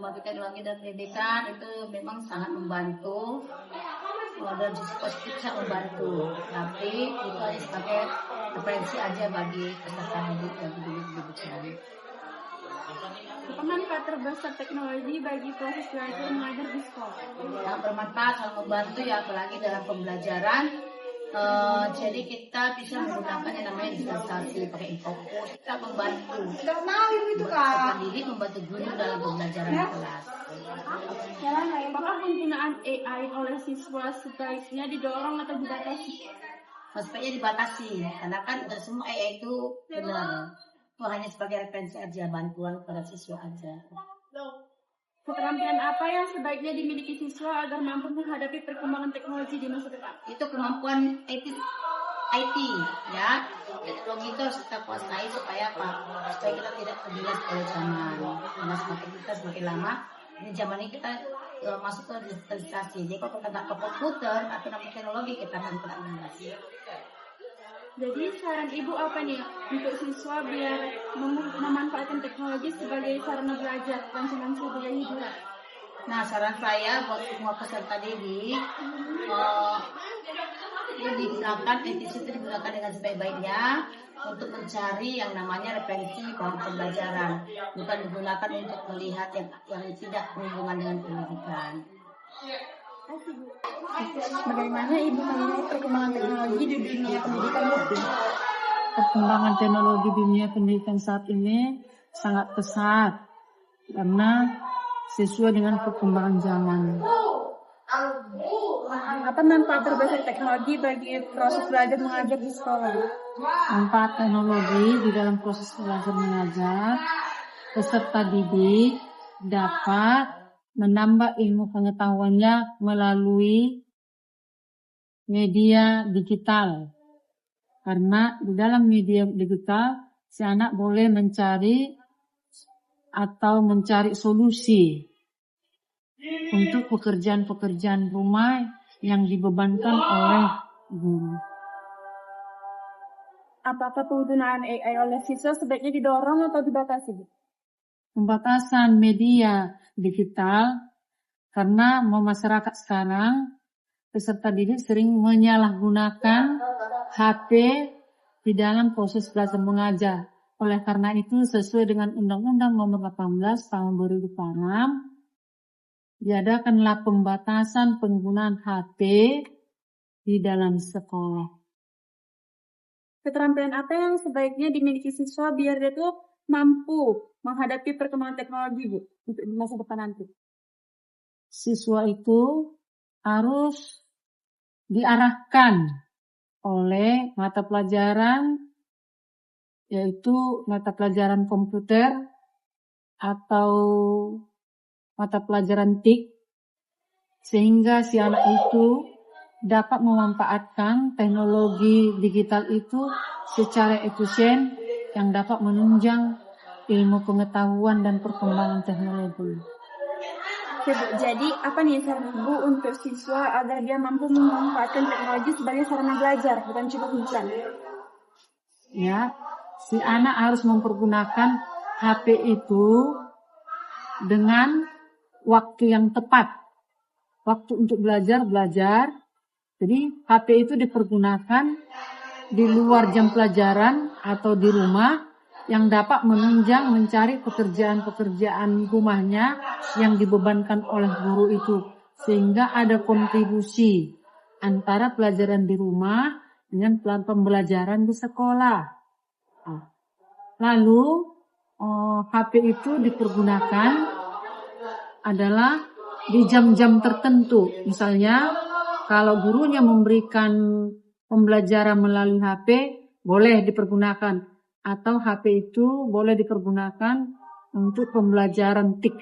informasi teknologi dan pendidikan itu memang sangat membantu, dan sisi positif sangat membantu. Tapi itu hanya sebagai referensi aja bagi peserta didik dan guru-guru. Apa manfaat terbesar teknologi bagi proses belajar mengajar di sekolah? Yang bermanfaat, sangat membantu ya, apalagi dalam pembelajaran. Jadi kita bisa menggunakan yang namanya digitalisasi, pakai infocus, kita membantu peserta didik, membantu guru dalam pembelajaran di kelas. Apakah penggunaan AI oleh siswa sebaiknya didorong atau dibatasi? Sebaiknya dibatasi, karena kan semua AI itu benar. Itu hanya sebagai referensi aja, bantuan kepada siswa aja. Keterampilan apa yang sebaiknya dimiliki siswa agar mampu menghadapi perkembangan teknologi di masa depan? Itu kemampuan IT ya. Teknologi itu harus kita kuasai supaya apa? Supaya kita tidak terbilas oleh zaman. Karena semakin kita semakin lama, ini zaman ini kita masuk ke digitalisasi. Jadi kalau kita nggak ke komputer atau namanya teknologi, kita akan terbilas. Jadi saran ibu apa nih untuk siswa biar memanfaatkan teknologi sebagai sarana belajar dan finansial biaya hidup? Nah, saran saya buat semua peserta didik, itu digunakan, itu digunakan dengan sebaik-baiknya untuk mencari yang namanya referensi bahan pembelajaran, bukan digunakan untuk melihat yang tidak berhubungan dengan pendidikan. Bagaimana ibu melihat perkembangan teknologi di dunia pendidikan? Perkembangan teknologi dunia pendidikan saat ini sangat pesat karena sesuai dengan perkembangan zaman. Apa manfaat terbesar teknologi bagi proses belajar mengajar di sekolah? Manfaat teknologi di dalam proses belajar mengajar, peserta didik dapat menambah ilmu pengetahuannya melalui media digital. Karena di dalam media digital, si anak boleh mencari solusi untuk pekerjaan-pekerjaan rumah yang dibebankan oleh guru. Apakah penggunaan AI oleh siswa sebaiknya didorong atau dibatasi? Pembatasan media digital karena masyarakat sekarang peserta didik sering menyalahgunakan HP di dalam proses belajar mengajar. Oleh karena itu sesuai dengan Undang-Undang Nomor 18 Tahun 2006 diadakanlah pembatasan penggunaan HP di dalam sekolah. Keterampilan apa yang sebaiknya dimiliki siswa biar dia tuh mampu menghadapi perkembangan teknologi, Bu, untuk di masa depan nanti? Siswa itu harus diarahkan oleh mata pelajaran, yaitu mata pelajaran komputer atau mata pelajaran TIK, sehingga si anak itu dapat memanfaatkan teknologi digital itu secara efisien yang dapat menunjang ilmu pengetahuan dan perkembangan teknologi. Oke, Bu. Jadi apa nih saran Ibu untuk siswa agar dia mampu memanfaatkan teknologi sebagai sarana belajar, bukan cuma hiburan? Ya, si anak harus mempergunakan HP itu dengan waktu yang tepat. Waktu untuk belajar. Jadi HP itu dipergunakan di luar jam pelajaran atau di rumah yang dapat menunjang mencari pekerjaan-pekerjaan rumahnya yang dibebankan oleh guru itu. Sehingga ada kontribusi antara pelajaran di rumah dengan pembelajaran di sekolah. Lalu HP itu dipergunakan adalah di jam-jam tertentu. Misalnya kalau gurunya memberikan pembelajaran melalui HP, boleh dipergunakan. Atau HP itu boleh dipergunakan untuk pembelajaran TIK.